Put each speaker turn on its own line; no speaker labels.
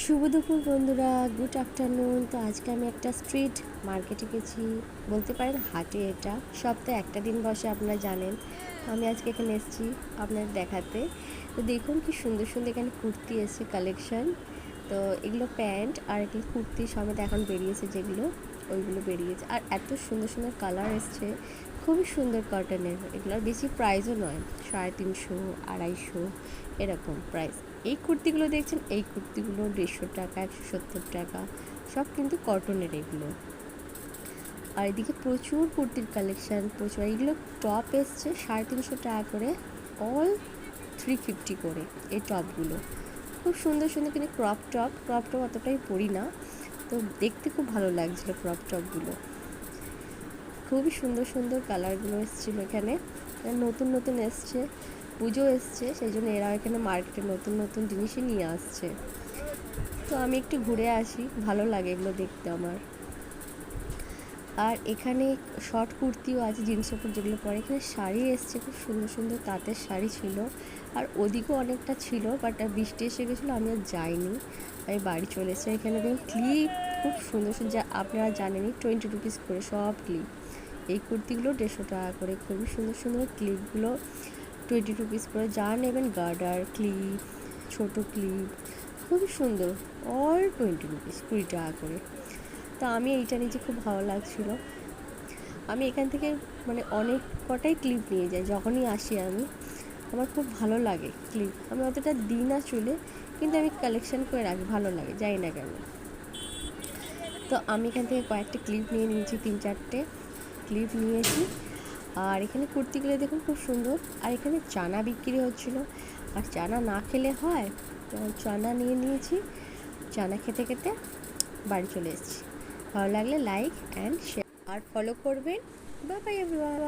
শুভ দুপুর বন্ধুরা, good afternoon. তো আজকে আমি একটা স্ট্রিট মার্কেটে গেছি, বলতে পারেন হাটে। এটা সপ্তাহে একটা দিন বসে, আপনারা জানেন। তো আমি আজকে এখানে এসেছি আপনাদের দেখাতে। তো দেখুন কি সুন্দর সুন্দর এখানে কুর্তি এসেছে কালেকশন। তো এগুলো প্যান্ট আর এগুলো কুর্তি সমেত এখন বেরিয়েছে, যেগুলো ওইগুলো বেরিয়েছে। আর এত সুন্দর সুন্দর কালার এসছে, খুবই সুন্দর কটনের। এগুলোর বেশি প্রাইসও নয়, 350, 250 এরকম প্রাইস। এই কুর্তিগুলো দেখছেন, এই কুর্তিগুলো 150 টাকা, 170 টাকা, সব কিন্তু কটনের এগুলো। আর এদিকে প্রচুর কুর্তির কালেকশান, প্রচুর। এইগুলো টপ এসছে 350 টাকা করে, অল 350 করে এই টপগুলো। খুব সুন্দর সুন্দর, কিন্তু ক্রপ টপ অতটাই পরি না, তো দেখতে খুব ভালো লাগছিলো ক্রপ টপগুলো। খুবই সুন্দর সুন্দর কালারগুলো এসেছিলো এখানে। নতুন নতুন এসছে, পুজো এসছে, সেই জন্য এরা এখানে মার্কেটে নতুন নতুন জিনিসই নিয়ে আসছে। তো আমি একটু ঘুরে আসি, ভালো লাগে এগুলো দেখতে আমার। আর এখানে শর্ট কুর্তিও আছে, জিন্সের উপর যেগুলো পরে। এখানে শাড়ি এসছে, খুব সুন্দর সুন্দর তাঁতের শাড়ি ছিল। আর ওদিকেও অনেকটা ছিল, বাট বৃষ্টি এসে গেছিলো, আমি আর যাইনি, আমি বাড়ি চলে এসেছি। এখানে দেখুন ক্লিপ, খুব সুন্দর সুন্দর, যা আপনারা জানেনই, 20 রুপিস করে সব ক্লিপ। এই কুর্তিগুলো 150 টাকা করে। খুবই সুন্দর সুন্দর ক্লিপগুলো 20 রুপিস করে। যা নেবেন, গার্ডার, ক্লিপ, ছোটো ক্লিপ, খুবই সুন্দর, অল 20 রুপিস, 20 টাকা করে। তো আমি এইটা নিচে, খুব ভালো লাগছিলো। আমি এখান থেকে মানে অনেক কটাই ক্লিপ নিয়ে যাই যখনই আসি আমি। আমার খুব ভালো লাগে ক্লিপ, আমি অতটা দিই না চুলে, কিন্তু আমি কালেকশন করে রাখি, ভালো লাগে, যাই না কেন। তো আমি এখান থেকে কয়েকটা ক্লিপ নিয়ে নিয়েছি, 3-4টে ক্লিপ নিয়েছি। আর এখানে কুর্তিগুলো দেখুন খুব সুন্দর। আর এখানে চানা বিক্রি হচ্ছিলো, আর চানা না খেলে হয়, তো চানা নিয়ে নিয়েছি। চানা খেতে খেতে বাড়ি চলে এসেছি। ভালো লাগলে লাইক অ্যান্ড শেয়ার আর ফলো করবেন। Bye bye everyone.